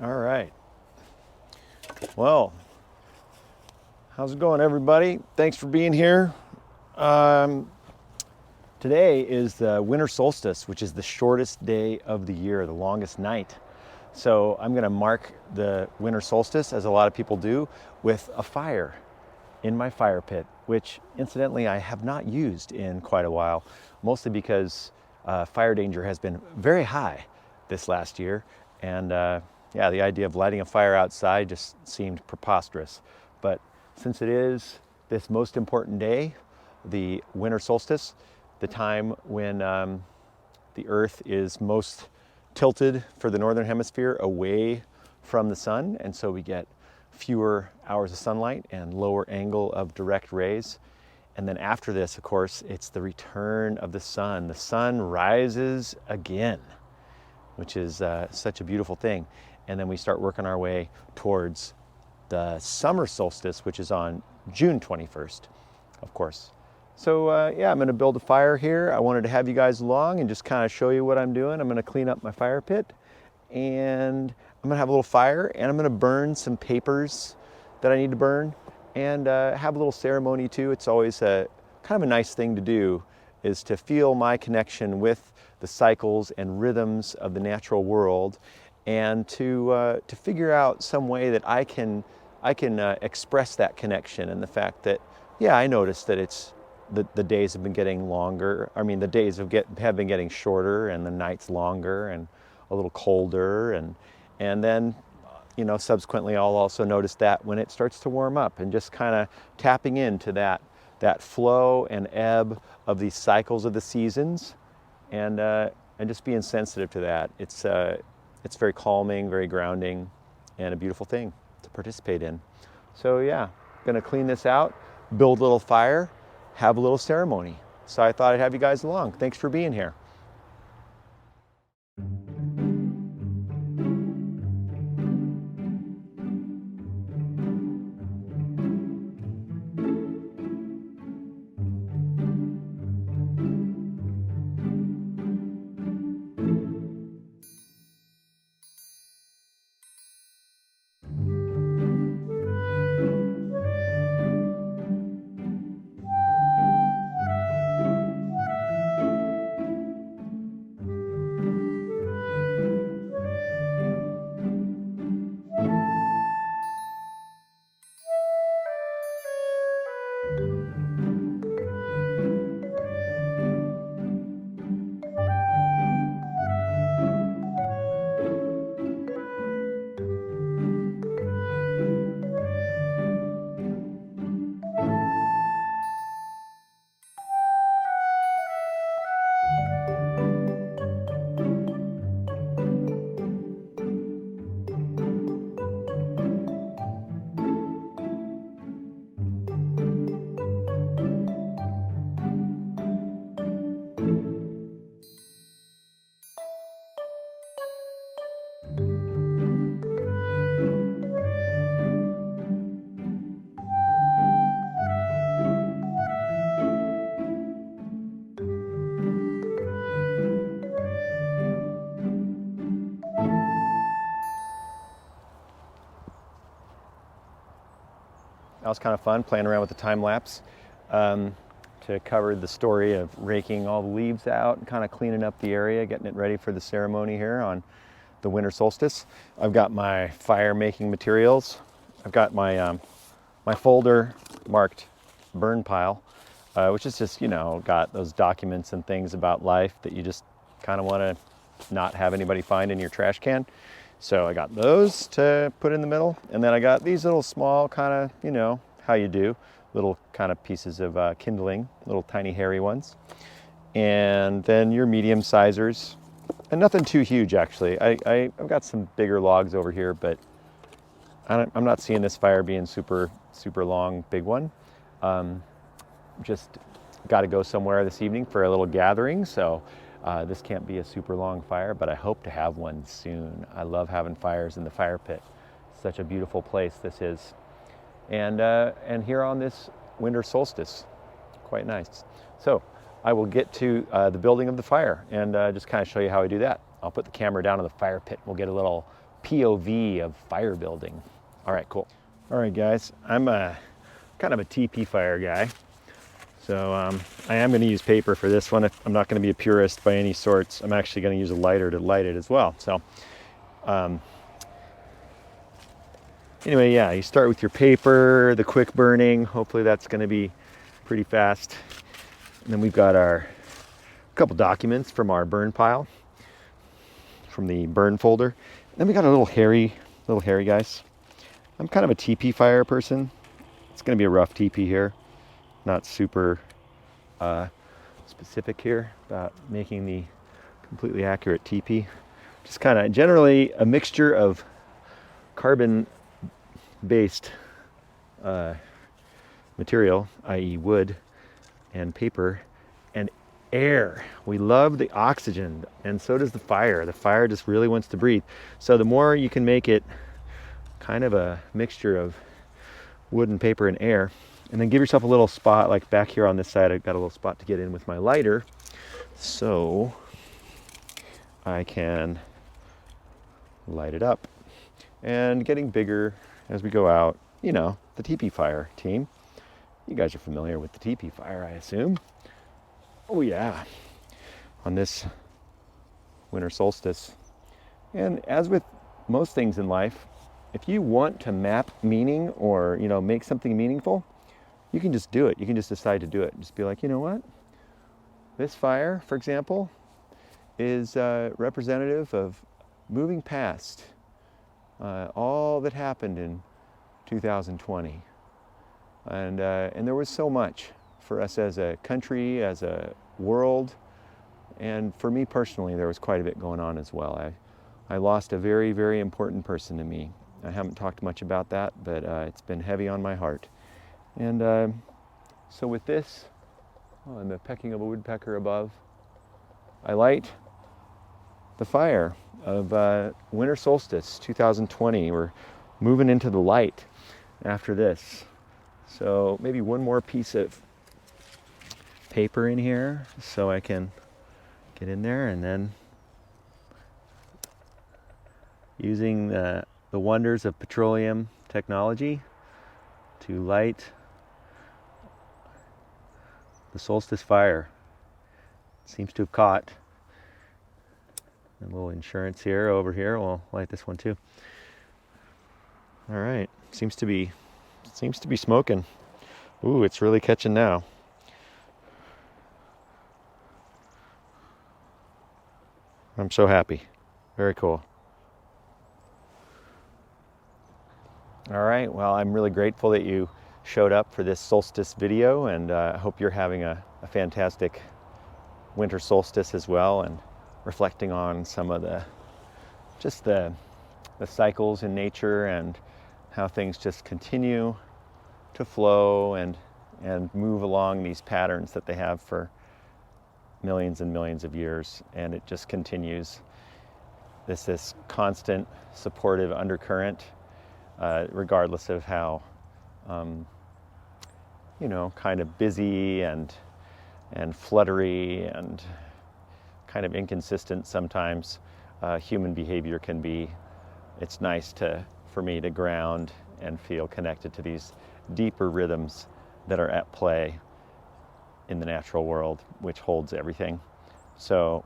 All right. Well, how's it going, everybody? Thanks for being here. Today is the winter solstice, which is the shortest day of the year, the longest night. So I'm going to mark the winter solstice, as a lot of people do, with a fire in my fire pit, which incidentally I have not used in quite a while, mostly because fire danger has been very high this last year. And yeah, the idea of lighting a fire outside just seemed preposterous. But since it is this most important day, the winter solstice, the time when the Earth is most tilted for the northern hemisphere away from the sun, and so we get fewer hours of sunlight and lower angle of direct rays. And then after this, of course, it's the return of the sun. The sun rises again, which is such a beautiful thing. And then we start working our way towards the summer solstice, which is on June 21st, of course. So yeah, I'm gonna build a fire here. I wanted to have you guys along and just kind of show you what I'm doing. I'm gonna clean up my fire pit, and I'm gonna have a little fire, and I'm gonna burn some papers that I need to burn, and have a little ceremony too. It's always kind of a nice thing to do, is to feel my connection with the cycles and rhythms of the natural world, and to figure out some way that I can express that connection, and the fact that, yeah, I noticed that it's the days have been getting longer. I mean, the days have been getting shorter, and the nights longer and a little colder, and then, you know, subsequently I'll also notice that when it starts to warm up, and just kind of tapping into that flow and ebb of these cycles of the seasons, and just being sensitive to that. It's very calming, very grounding, and a beautiful thing to participate in. So yeah, gonna clean this out, build a little fire, have a little ceremony. So I thought I'd have you guys along. Thanks for being here. That was kind of fun, playing around with the time lapse to cover the story of raking all the leaves out and kind of cleaning up the area, getting it ready for the ceremony here on the winter solstice. I've got my fire making materials. I've got my my folder marked burn pile, which is just, you know, got those documents and things about life that you just kind of want to not have anybody find in your trash can. So I got those to put in the middle, and then I got these little small kind of, you know, how you do, little kind of pieces of kindling, little tiny hairy ones. And then your medium sizers, and nothing too huge actually. I've got some bigger logs over here, but I'm not seeing this fire being super long, big one. Just got to go somewhere this evening for a little gathering, so this can't be a super long fire, but I hope to have one soon. I love having fires in the fire pit. Such a beautiful place this is. And here on this winter solstice, quite nice. So I will get to the building of the fire and just kind of show you how I do that. I'll put the camera down in the fire pit. We'll get a little POV of fire building. All right, cool. All right, guys, I'm kind of a TP fire guy. So I am going to use paper for this one. I'm not going to be a purist by any sorts. I'm actually going to use a lighter to light it as well. So anyway, yeah, you start with your paper, the quick burning. Hopefully that's going to be pretty fast. And then we've got our couple documents from our burn pile, from the burn folder. And then we got a little hairy guys. I'm kind of a TP fire person. It's going to be a rough TP here. Not super specific here about making the completely accurate TP. Just kind of generally a mixture of carbon-based material, i.e. wood and paper, and air. We love the oxygen, and so does the fire. The fire just really wants to breathe. So the more you can make it kind of a mixture of wood and paper and air, and then give yourself a little spot, like back here on this side, I've got a little spot to get in with my lighter, so I can light it up. And getting bigger as we go out, you know, the TP fire team. You guys are familiar with the TP fire, I assume. Oh yeah, on this winter solstice. And as with most things in life, if you want to map meaning or, you know, make something meaningful, you can just do it. You can just decide to do it. Just be like, you know what? This fire, for example, is representative of moving past all that happened in 2020. And there was so much for us as a country, as a world. And for me personally, there was quite a bit going on as well. I lost a very, very important person to me. I haven't talked much about that, but it's been heavy on my heart. And so with this, and the pecking of a woodpecker above, I light the fire of winter solstice 2020. We're moving into the light after this. So maybe one more piece of paper in here so I can get in there, and then using the wonders of petroleum technology to light the solstice fire. It seems to have caught. A little insurance here, over here. We'll light this one too. All right, seems to be smoking. Ooh, it's really catching now. I'm so happy. Very cool. All right, well, I'm really grateful that you showed up for this solstice video, and I hope you're having a fantastic winter solstice as well, and reflecting on some of the cycles in nature and how things just continue to flow and move along these patterns that they have for millions and millions of years, and it just continues. This constant supportive undercurrent, regardless of how kind of busy and fluttery and kind of inconsistent sometimes human behavior can be. It's nice for me to ground and feel connected to these deeper rhythms that are at play in the natural world, which holds everything. So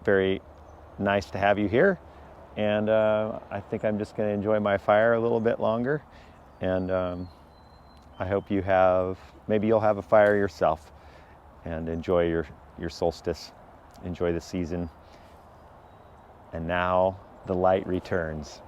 very nice to have you here, and I think I'm just going to enjoy my fire a little bit longer, and I hope maybe you'll have a fire yourself and enjoy your solstice, enjoy the season. And now the light returns.